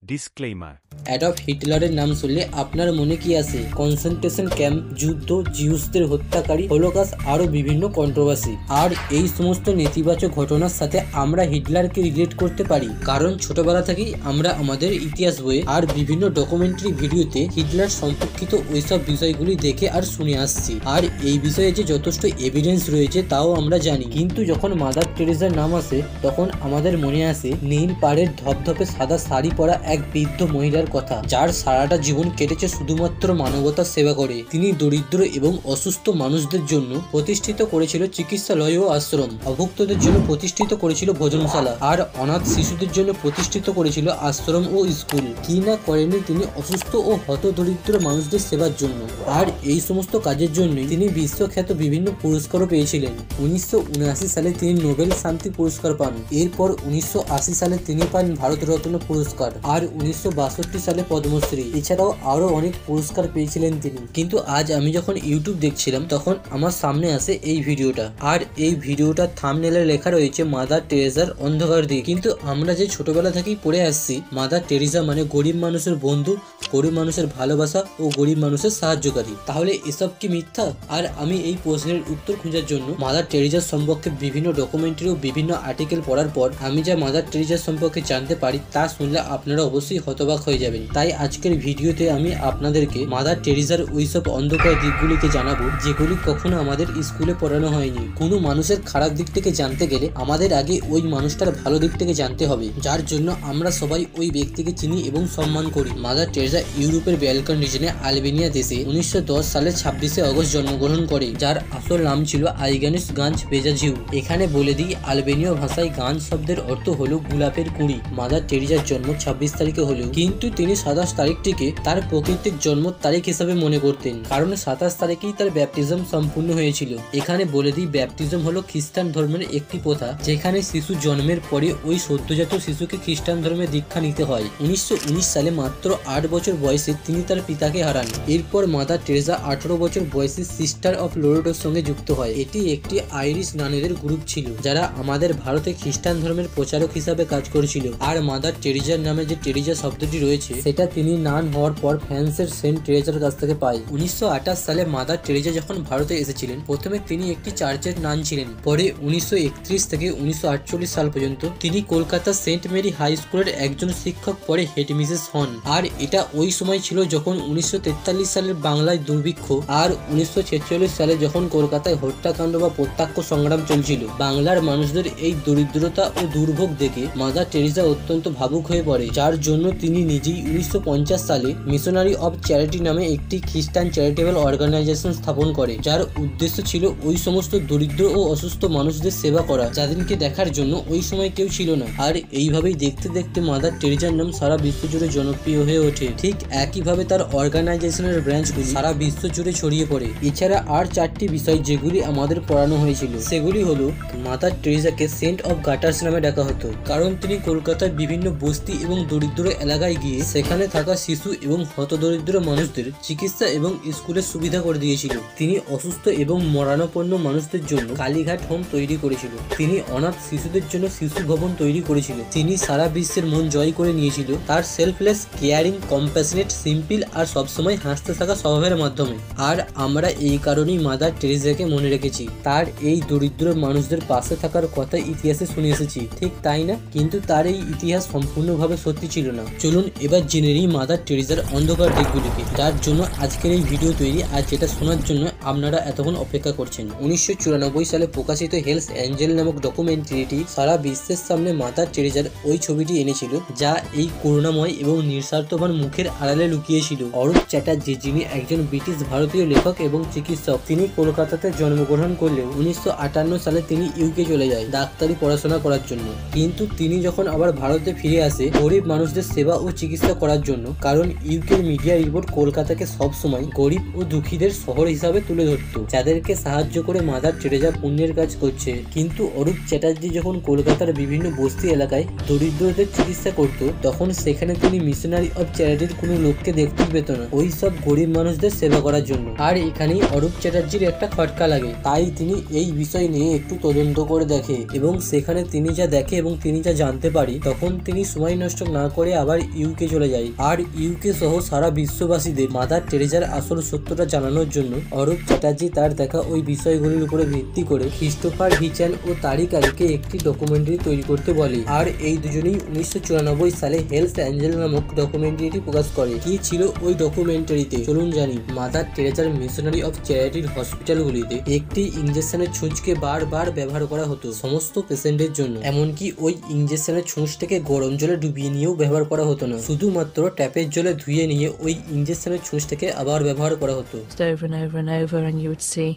Disclaimer. Adolf হিটলারের নাম শুনলে আপনার মনে কি আসে? কনসেন্ট্রেশন ক্যাম্প, যুদ্ধ, জিউসদের হত্যাকারী, হলোকাস্ট, আরো বিভিন্ন কন্ট্রোভার্সি। আর এই সমস্ত নেতিবাচক ঘটনার সাথে আমরা হিটলারকে রিলেট করতে পারি, কারণ ছোটবেলা থেকেই আমরা আমাদের ইতিহাস বইয়ে আর বিভিন্ন ডকুমেন্টারি ভিডিওতে হিটলার সম্পর্কিত ওইসব বিষয়গুলি দেখে আর শুনে আসছি। আর এই বিষয়ে যে যথেষ্ট এভিডেন্স রয়েছে তাও আমরা জানি, কিন্তু যখন মাদার টেরেসার নাম আসে তখন আমাদের মনে আসে নীল পাড়ের ধপধপে সাদা শাড়ি পরা এক বৃদ্ধ মহিলার কথা, যার সারাটা জীবন কেটেছে শুধুমাত্র মানবতার সেবা করে। তিনি দরিদ্র এবং অসুস্থ মানুষদের জন্য প্রতিষ্ঠিত করেছিল চিকিৎসালয় ও আশ্রম, অভুক্তদের জন্য প্রতিষ্ঠিত করেছিল ভোজনশালা, আর অনাথ শিশুদের জন্য প্রতিষ্ঠিত করেছিল আশ্রম ও স্কুল। কি না করেনি তিনি অসুস্থ ও হতদরিদ্র মানুষদের সেবার জন্য। আর এই সমস্ত কাজের জন্য তিনি বিশ্বখ্যাত বিভিন্ন পুরস্কারও পেয়েছিলেন। 1979 সালে তিনি নোবেল শান্তি পুরস্কার পান। এরপর 1980 সালে তিনি পান ভারতরত্ন পুরস্কার, আর 1962 সালে পদ্মশ্রী। এছাড়াও আরো অনেক পুরস্কার পেয়েছিলেন তিনি। কিন্তু আজ আমি যখন ইউটিউব দেখছিলাম তখন আমার সামনে আসে এই ভিডিওটা, আর এই ভিডিওটার থাম্বনেলে লেখা রয়েছে মাদার টেরেসার অন্ধকার দিক। কিন্তু আমরা যে ছোটবেলা থেকেই পড়ে আসছি মাদার টেরেসা মানে গরিব মানুষের বন্ধু, গরিব মানুষের ভালোবাসা ও গরিব মানুষের সাহায্যকারী। তাহলে এসব কি মিথ্যা? আর আমি এই প্রশ্নের উত্তর খোঁজার জন্য মাদার টেরেসার সম্পর্কে বিভিন্ন ডকুমেন্টারি ও বিভিন্ন আর্টিকেল পড়ার পর আমি যা মাদার টেরেসার সম্পর্কে জানতে পারি তা শুনলে আপনারা অবশ্যই হতবাক হয়ে যাবেন। তাই আজকের ভিডিওতে আমি আপনাদেরকে মাদার টেরেসার ওইসব অন্ধকার দিকগুলিকে জানাবো যেগুলি কখনো আমাদের স্কুলে পড়ানো হয়নি। কোনো মানুষের খারাপ দিক থেকে জানতে গেলে আমাদের আগে ওই মানুষটার ভালো দিক থেকে জানতে হবে, যার জন্য আমরা সবাই ওই ব্যক্তিকে চিনি এবং সম্মান করি। মাদার টেরেসা ইউরোপের ব্যালকান রিজনে আলবেনিয়া দেশে 1910 সালের 26শে অগস্ট জন্মগ্রহণ করে, যার আসল নাম ছিল আইগানিস গাঞ্জ বেজাজিউ। এখানে বলে দিই, আলবেনীয় ভাষায় গাঞ্জ শব্দের অর্থ হলো গোলাপের কুঁড়ি। মাদার টেরেসার জন্ম 26 তারিখে হলেও কিন্তু তিনি 27 তারিখটিকে তার প্রকৃতিক জন্ম তারিখ হিসাবে মনে করতেন, কারণ 27 তারিখেই তার ব্যাপটিজম সম্পূর্ণ হয়েছিল। এখানে বলে দিই, ব্যাপটিজম হলো খ্রিস্টান ধর্মের একটি প্রথা, যেখানে শিশু জন্মের পরে ওই সদ্যজাত শিশুকে খ্রিস্টান ধর্মে দীক্ষা নিতে হয়। 1919 সালে মাত্র 8 বছর বয়সে তিনি তার পিতাকে হারান। এরপর মাদার টেরেসা 18 বছর বয়সে সিস্টার অফ লোরেটোর সঙ্গে যুক্ত হয়। এটি একটি আইরিশ নানীদের গ্রুপ ছিল যারা আমাদের ভারতে খ্রিস্টান ধর্মের প্রচারক হিসাবে কাজ করেছিল। আর মাদার টেরেসার নামে যে টেরেসা শব্দটি রয়েছে সেটা তিনি নান হওয়ার পর ফ্রান্সের সেন্ট টেরেসার কাছ থেকে পায়। 1928 সালে মাদার টেরেসা যখন ভারতে এসেছিলেন প্রথমে তিনি একটি চার্চের নান ছিলেন। পরে 1931 থেকে 1948 সাল পর্যন্ত তিনি কলকাতার সেন্ট মেরি হাই স্কুলের একজন শিক্ষক, পরে হেডমিস্ট্রেস হন। আর এটা ওই সময় ছিল যখন 1943 সালের বাংলায় দুর্ভিক্ষ আর 1946 সালে যখন কলকাতায় হত্যাকাণ্ড বা প্রত্যক্ষ সংগ্রাম চলছিল। বাংলার মানুষদের এই দরিদ্রতা ও দুর্ভোগ দেখে মাদার টেরেসা অত্যন্ত ভাবুক হয়ে পড়ে, যার জন্য তিনি নিজেই 1950 সালে মিশনারি অফ চ্যারিটি নামে একটি খ্রিস্টান চ্যারিটেবল অর্গানাইজেশন স্থাপন করে, যার উদ্দেশ্য ছিল ওই সমস্ত দরিদ্র ও অসুস্থ মানুষদের সেবা করা যাদেরকে দেখার জন্য ওই সময় কেউ ছিল না। আর এইভাবেই দেখতে দেখতে মাদার টেরেসার নাম সারা বিশ্ব জুড়ে জনপ্রিয় হয়ে ওঠে। ঠিক একইভাবে তার অর্গানাইজেশনের ব্রাঞ্চগুলি সারা বিশ্ব জুড়ে ছড়িয়ে পড়ে। এছাড়া আর 4টি বিষয় যেগুলি আমাদের পড়ানো হয়েছিল সেগুলি হলো, মাদার টেরেসাকে সেন্ট অফ গাটার্স নামে ডাকা হতো কারণ তিনি কলকাতার বিভিন্ন বস্তি এবং দরিদ্র এলাকায় গিয়ে সেখানে থাকা শিশু এবং হতদরিদ্র মানুষদের চিকিৎসা এবং স্কুলের সুবিধা করে দিয়েছিল। তিনি অসুস্থ এবং মরণাপন্ন মানুষদের জন্য কালীঘাট হোম তৈরি করেছিল। তিনি অনাথ শিশুদের জন্য শিশু ভবন তৈরি করেছিল। তিনি সারা বিশ্বের মন জয় করে নিয়েছিল তার সেলফলেস, কেয়ারিং, কম্প্যাশনেট, সিম্পল আর সবসময় হাসতে থাকা স্বভাবের মাধ্যমে। আর আমরা এই কারণেই মাদার টেরেসাকে মনে রেখেছি। তার এই দরিদ্র মানুষদের পাশে থাকার কথা ইতিহাসে শুনে এসেছি, ঠিক তাই না? কিন্তু তার এই ইতিহাস সম্পূর্ণভাবে সত্যি ছিল না। চলুন এবার জেনে নিই মাদার টেরেসার অন্ধকার দিকগুলিকে, যার জন্য আজকের এই ভিডিও তৈরি আর যেটা শোনার জন্য আপনারা এতক্ষণ অপেক্ষা করছেন। 1994 সালে প্রকাশিত হেলস অ্যাঞ্জেল নামক ডকুমেন্টারিটি সারা বিশ্বের সামনে মাদার টেরেসার ওই ছবিটি এনেছিল, যা এই করুণাময় এবং নিঃস্বার্থবান মুখের আড়ালে লুকিয়েছিল। অরূপ চ্যাটার্জি, যিনি একজন ব্রিটিশ ভারতীয় লেখক এবং চিকিৎসক, তিনি কলকাতাতে জন্মগ্রহণ করলেও 1958 সালে তিনি ইউকে চলে যায় ডাক্তারি পড়াশোনা করার জন্য। কিন্তু তিনি যখন আবার ভারতে ফিরে আসে গরিব মানুষদের সেবা ও চিকিৎসা করার জন্য, কারণ ইউকের মিডিয়া রিপোর্ট কলকাতাকে সবসময় গরিব ও দুঃখীদের শহর হিসাবে তুলে ধরত, যাদেরকে সাহায্য করে মাদার টেরেসা পুণ্যের কাজ করছে। কিন্তু অরূপ চ্যাটার্জি যখন কলকাতার বিভিন্ন বস্তি এলাকায় দরিদ্রদের চিকিৎসা করত, তখন সেখানে তিনি মিশনারি অফ চ্যারিটির বাড়ির কোনো লোককে দেখতে পেত না ওই সব গরিব মানুষদের সেবা করার জন্য। আর এখানেই অরূপ চ্যাটার্জির একটা খটকা লাগে, তাই তিনি এই বিষয় নিয়ে একটু তদন্ত করে দেখে এবং সেখানে তিনি যা দেখে এবং তিনি যা জানতে পারি তখন তিনি সময় নষ্ট না করে আবার ইউকে চলে যায়। আর ইউকে সহ সারা বিশ্ববাসীদের মাদার টেরেজার আসল সত্যটা জানানোর জন্য অরূপ চ্যাটার্জি তার দেখা ওই বিষয়গুলির উপরে ভিত্তি করে ক্রিস্টোফার হিচ্যান ও তারিক আলীকে একটি ডকুমেন্টারি তৈরি করতে বলে। আর এই দুজনেই 1994 সালে হেলস অ্যাঞ্জেল নামক ডকুমেন্টারিটি প্রকাশ করে। কি ছিল ওই ডকুমেন্টারিতে চলুন জানি। মাদার টেরেজার মিশনারি অফ চ্যারিটির হসপিটালগুলিতে একটি ইঞ্জেকশনের ছুঁচকে বারবার ব্যবহার করা হতো সমস্ত পেশেন্টের জন্য। এমনকি ওই ইঞ্জেকশনের ছুঁচটাকে গরম জলে ডুবিয়ে নিয়েও ব্যবহার করা হতো না, শুধুমাত্র ট্যাপের জলে ধুয়ে নিয়ে ওই ইঞ্জেকশনের ছুঁচটাকে আবার ব্যবহার করা হতো। Over and over and over, and you would see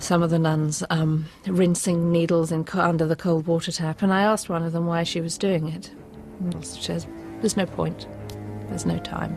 some of the nuns rinsing needles under the cold water tap, and I asked one of them why she was doing it. She says, "There's no point. There's no time."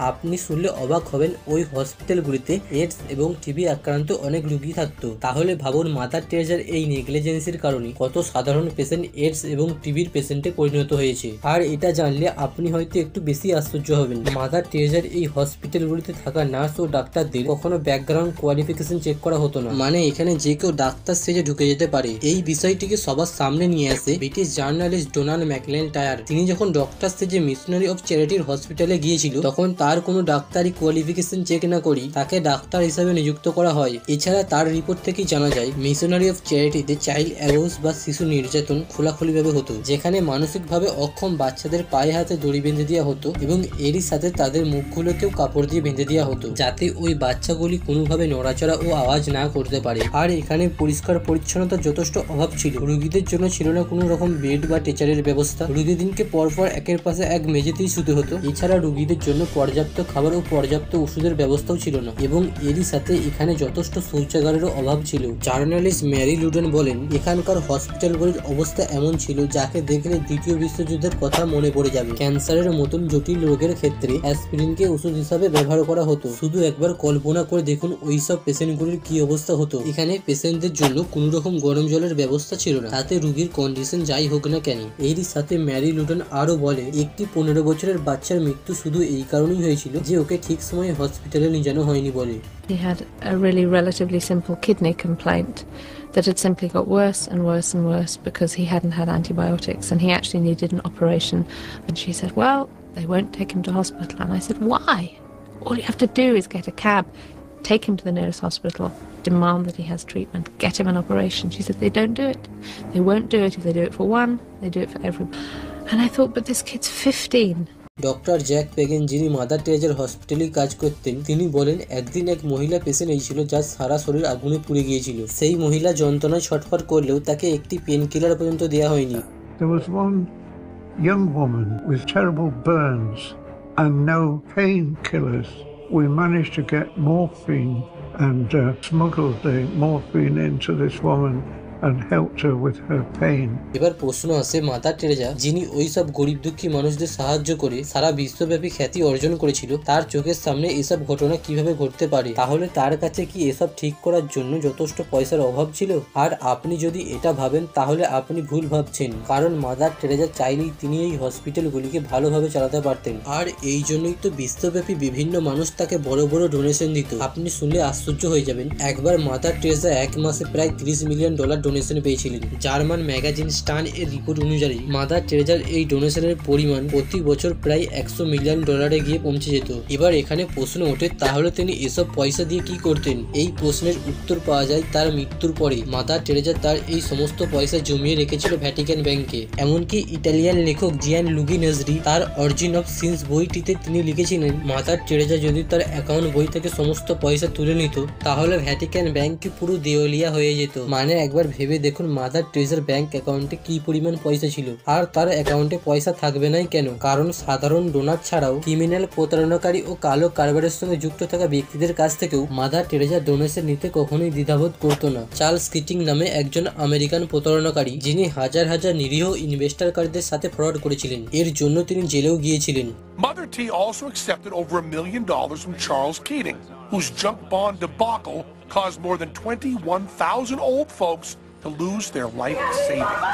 আপনি শুনলে অবাক হবেন ওই হসপিটালগুলিতে AIDS এবং TB আক্রান্ত অনেক রোগী থাকতো। তাহলে ভাবুন মাদার টেরেজার এই নেগলিজেন্সির কারণে কত সাধারণ পেশেন্ট এইডস এবং টিবির পেশেন্টে পরিণত হয়েছে। আর এটা জানলে আপনি হয়তো একটু বেশি আশ্চর্য হবেন। মাদার টেরেজার এই হসপিটালগুলিতে থাকা নার্স ও ডাক্তারদের কখনো ব্যাকগ্রাউন্ড কোয়ালিফিকেশন চেক করা হতো না, মানে এখানে যে কেউ ডাক্তার সেজে ঢুকে যেতে পারে। এই বিষয়টিকে সবার সামনে নিয়ে আসে ব্রিটিশ জার্নালিস্ট ডোনাল্ড ম্যাকলেন্টায়ার। তিনি যখন ডক্টর সেজে মিশনারি অফ চ্যারিটির হসপিটালে গিয়েছিল তখন তার কোনো ডাক্তারি কোয়ালিফিকেশন চেক না করি তাকে ডাক্তার হিসাবে নিযুক্ত করা হয়। এছাড়া তার রিপোর্ট থেকেই জানা যায় মিশনারি অফ চ্যারিটিতে চাইল্ড অ্যাবিউজ বা শিশু নির্যাতন খোলাখুলিভাবে হতো, যেখানে মানসিকভাবে অক্ষম বাচ্চাদের পায়ে হাতে দড়ি বেঁধে দেওয়া হতো এবং এরই সাথে তাদের মুখগুলোকেও কাপড় দিয়ে বেঁধে দেওয়া হতো যাতে ওই বাচ্চাগুলি কোনোভাবে নড়াচড়া ও আওয়াজ না করতে পারে। আর এখানে পরিষ্কার পরিচ্ছন্নতার যথেষ্ট অভাব ছিল। রোগীদের জন্য ছিল না কোনো রকম বেড বা টেচারের ব্যবস্থা। রোগী দিনকে পরপর একের পাশে এক মেঝেতেই শুতে হতো। এছাড়া রোগীদের জন্য পর্যাপ্ত খাবার ও পর্যাপ্ত ওষুধের ব্যবস্থাও ছিল না এবং এরই সাথে এখানে যথেষ্ট শৌচাগারেরও অভাব ছিল। জার্নালিস্ট ম্যারি লুডেন বলেন, এখানকার হসপিটালগুলির অবস্থা এমন ছিল যাকে দেখলে দ্বিতীয় বিশ্বযুদ্ধের কথা মনে পড়ে যাবে। ক্যান্সারের মতন জটিল রোগের ক্ষেত্রে অ্যাসপিরিনকে ওষুধ হিসাবে ব্যবহার করা হতো। শুধু একবার কল্পনা করে দেখুন ওইসব পেশেন্টগুলির কি অবস্থা হতো। এখানে পেশেন্টদের জন্য কোনো রকম গরম জলের ব্যবস্থা ছিল না, তাতে রোগীর কন্ডিশন যাই হোক না কেন। এরই সাথে ম্যারি লুডেন আরো বলে, একটি 15 বছরের বাচ্চার মৃত্যু শুধু এই কারণেই হয়েছিল যে ওকে ঠিক সময়ে হসপিটালে নিয়ে যাওয়া হয়নি বলে। He had a really relatively simple kidney complaint that had simply got worse and worse and worse because he hadn't had antibiotics and he actually needed an operation. And she said, well, they won't take him to hospital. And I said, why? All you have to do is get a cab, take him to the nearest hospital, demand that he has treatment, get him an operation. She said, they don't do it. They won't do it. If they do it for one, they do it for everyone. And I thought, but this kid's 15. Doctor Jack পেগেন, যিনি mother টেরেজার হসপিটালে কাজ করতেন, তিনি বলেন, একদিন এক মহিলা পেশেন্ট এসেছিল যার সারা শরীর আগুনে পুড়ে গিয়েছিল। সেই মহিলা যন্ত্রণায় ছটফট করলেও তাকে একটি পেন কিলার পর্যন্ত দেওয়া হয়নি। There was one young woman with terrible burns and no painkillers. We managed to get morphine and smuggled the morphine into this woman and helped her with her pain. এবার প্রশ্ন আসে, mother Teresa যিনি ওই সব গরিব দুঃখী মানুষদের সাহায্য করে সারা বিশ্বব্যাপী খ্যাতি অর্জন করেছিল, তার চোখের সামনে এসব ঘটনা কিভাবে ঘটতে পারে? তাহলে তার কাছে কি এসব ঠিক করার জন্য যথেষ্ট পয়সার অভাব ছিল? আর আপনি যদি এটা ভাবেন তাহলে আপনি ভুল ভাবছেন, কারণ মাদার টেরেজা চাইলেই তিনি এই হসপিটালগুলিকে ভালোভাবে চালাতে পারতেন। আর এই জন্যই তো বিশ্বব্যাপী বিভিন্ন মানুষ তাকে বড় বড় ডোনেশন দিত। আপনি শুনলে আশ্চর্য হয়ে যাবেন। একবার মাদার টেরেজা এক মাসে প্রায় $30 মিলিয়ন ডোনেশন পেয়েছিলেন। জার্মান ম্যাগাজিন স্টান এর রিপোর্ট অনুযায়ী মাদার টেরেজার এই ডোনেশনের পরিমাণ প্রতি বছর প্রায় $100 মিলিয়ন গিয়ে পৌঁছে যেত। এবার এখানে প্রশ্ন ওঠে, তাহলে তিনি এসব পয়সা দিয়ে কি করতেন? এই প্রশ্নের উত্তর পাওয়া যায় তার মৃত্যুর পরে। মাদার টেরেজা তার এই সমস্ত পয়সা জমিয়ে রেখেছিল ভ্যাটিকান ব্যাংকে। এমনকি ইটালিয়ান লেখক জিয়ান লুগি নাজরি তার অরিজিন অফ সিনস বইটিতে তিনি লিখেছিলেন, মাদার টেরেজা যদি তার অ্যাকাউন্ট বই থেকে সমস্ত পয়সা তুলে নিত তাহলে ভ্যাটিকান ব্যাংক পুরো দেওয়ালিয়া হয়ে যেত। মানে একবার ভেবে দেখুন মাদার টেরেজার ব্যাংক অ্যাকাউন্টে কি পরিমাণ পয়সা ছিল। আর তার অ্যাকাউন্টে পয়সা থাকবে নাই কেন? কারণ সাধারণ ডোনার ছাড়াও ক্রিমিনাল, প্রতারণাকারী ও কালো কারবারের সঙ্গে যুক্ত থাকা ব্যক্তিদের কাছ থেকেও মাদার টেরেজা ডোনেশন নিতে কখনোই দ্বিধাবোধ করতো না। চার্লস কিটিং নামে একজন আমেরিকান প্রতারণাকারী, যিনি হাজার হাজার নিরীহ ইনভেস্টরকারীদের সাথে ফ্রড করেছিলেন, এর জন্য তিনি জেলেও গিয়েছিলেন। Mother T also accepted over $1 million from Charles Keating, whose junk bond debacle caused more than 21,000 old folks to lose their life savings.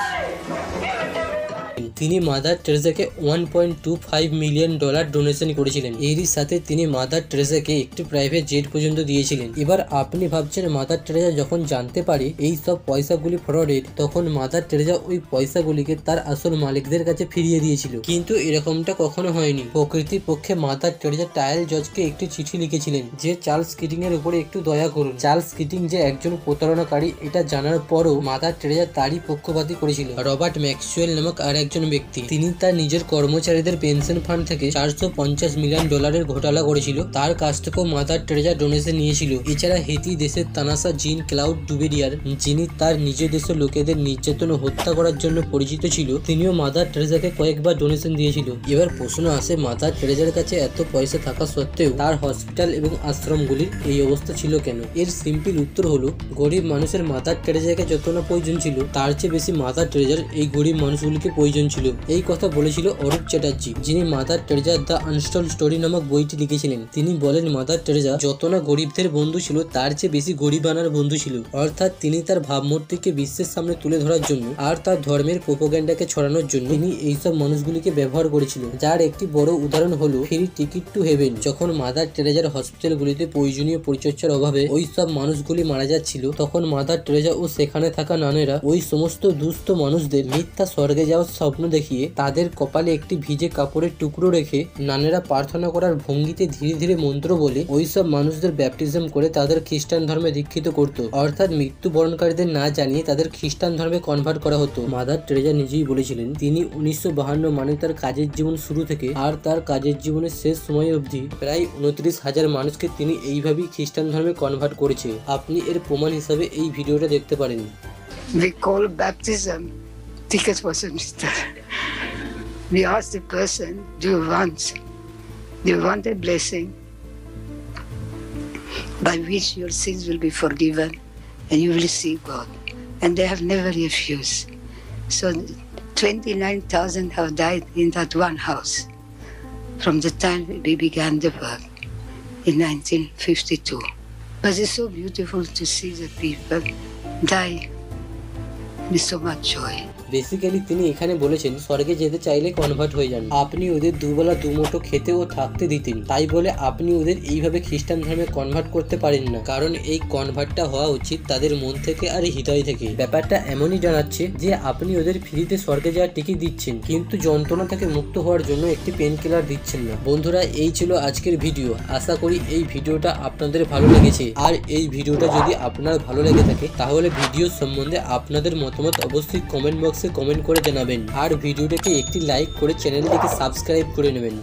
তিনি মাদার টেরেসাকে $1.25 মিলিয়ন ডোনেশন করেছিলেন। এরই সাথে তিনি মাদার টেরেসাকে একটি প্রাইভেট জেট পর্যন্ত দিয়েছিলেন। এবার আপনি ভাবছেন মাদার টেরেসা যখন জানতে পারে এই সব পয়সাগুলি ফ্রডের, তখন মাদার টেরেসা ওই পয়সাগুলিকে তার আসল মালিকদের কাছে ফিরিয়ে দিয়েছিল। কিন্তু এরকমটা কখনো হয়নি। প্রকৃতির পক্ষে মাদার টেরেসা টায়াল জজকে একটি চিঠি লিখেছিলেন যে চার্লস কিটিং এর উপরে একটু দয়া করুন। চার্লস কিটিং যে একজন প্রতারণাকারী এটা জানার পরও মাদার টেরেসা তারই পক্ষপাতী করেছিল। রবার্ট ম্যাক্সওয়েল নামক আর একজন ব্যক্তি, তিনি তার নিজের কর্মচারীদের পেনশন ফান্ড থেকে $450 মিলিয়ন ঘোটালা করেছিল। তার কাছ থেকেও মাদার টেরেসা ডোনেশন নিয়েছিল। এছাড়া হেতি দেশের তানাসা জিন ক্লাউড ডুবেরিয়ার, যিনি তার নিজ দেশের লোকেদের নির্যাতন ও হত্যা করার জন্য পরিচিত ছিল, তিনিও মাদার টেরেসাকে কয়েকবার ডোনেশন দিয়েছিল। এবার প্রশ্ন আসে, মাদার টেরেসার কাছে এত পয়সা থাকা সত্ত্বেও তার হসপিটাল এবং আশ্রমগুলির এই অবস্থা ছিল কেন? এর সিম্পল উত্তর হলো, গরিব মানুষের মাদার টেরেসাকে যত না প্রয়োজন ছিল তার চেয়ে বেশি মাদার টেরেসার এই গরিব মানুষগুলিকে প্রয়োজন ছিল। এই কথা বলেছিল অরূপ চ্যাটার্জি, যিনি mother Teresa the untold story নামক বইটি লিখেছিলেন। তিনি বলেন মাদার টেরেসা যত না গরিবদের বন্ধু ছিল তার চেয়ে বেশি গরিবানার বন্ধু ছিল। অর্থাৎ তিনি তার ভাবমূর্তিকে বিশ্বের সামনে তুলে ধরার জন্য আর তার ধর্মের প্রোপাগান্ডাকে ছড়ানোর জন্য তিনি এইসব মানুষগুলিকে ব্যবহার করেছিল। যার একটি বড় উদাহরণ হলো ফ্রি টিকিট টু হেভেন। যখন মাদার টেরেসার হসপিটালগুলিতে প্রয়োজনীয় পরিচর্যার অভাবে ওই সব মানুষগুলি মারা যাচ্ছিল, তখন মাদার টেরেসা ও সেখানে থাকা নানেরা ওই সমস্ত দুস্থ মানুষদের মিথ্যা স্বর্গে যাওয়ার স্বপ্ন দেখিয়ে তাদের কপালে একটি ভিজে কাপড়ের টুকরো রেখে নানেরা প্রার্থনা করার ভঙ্গিতে ধীরে ধীরে মন্ত্র বলে ওই সব মানুষদের ব্যাপটিজম করে তাদের খ্রিস্টান ধর্মে দীক্ষিত করত। অর্থাৎ মৃত্যুবরণকারীদের না জানিয়ে তাদের খ্রিস্টান ধর্মে কনভার্ট করা হতো। মাদার টেরেসা নিজেই বলেছিলেন তিনি 1952 মানে তার কাজের জীবন শুরু থেকে আর তার কাজের জীবনের শেষ সময় অবধি প্রায় 29,000 মানুষকে তিনি এইভাবেই খ্রিস্টান ধর্মে কনভার্ট করেছে। আপনি এর প্রমাণ হিসাবে এই ভিডিওটা দেখতে পারেন। We call baptism ticket for semester. We ask the person, do you want a blessing by which your sins will be forgiven and you will see God? And they have never refused. So 29,000 have died in that one house from the time we began the work in 1952. But it's so beautiful to see the people die with so much joy. Basically তিনি এখানে বলেছেন স্বর্গে যেতে চাইলে convert হয়ে যান। আপনি ওদের দুবেলা দুমুঠো খেতে ও থাকতে দিতেন, তাই বলে আপনি ওদের এইভাবে খ্রিস্টান ধর্মে কনভার্ট করতে পারেন না, কারণ এই কনভার্টটা হওয়া উচিত তাদের মন থেকে আর হৃদয় থেকে। ব্যাপারটা এমনই জানাচ্ছে যে আপনি ওদের ফ্রিতে স্বর্গে যাওয়ার টিকিট দিচ্ছেন, কিন্তু যন্ত্রণা থেকে মুক্ত হওয়ার জন্য একটি পেন কিলার দিচ্ছেন না। বন্ধুরা, এই ছিল আজকের ভিডিও। আশা করি এই ভিডিওটা আপনাদের ভালো লেগেছে। আর এই ভিডিওটা যদি আপনার ভালো লেগে থাকে তাহলে ভিডিও সম্বন্ধে আপনাদের মতামত অবশ্যই কমেন্ট বক্সে কমেন্ট করে জানাবেন। আর ভিডিওটাকে একটি লাইক করে চ্যানেলটিকে সাবস্ক্রাইব করে নেবেন।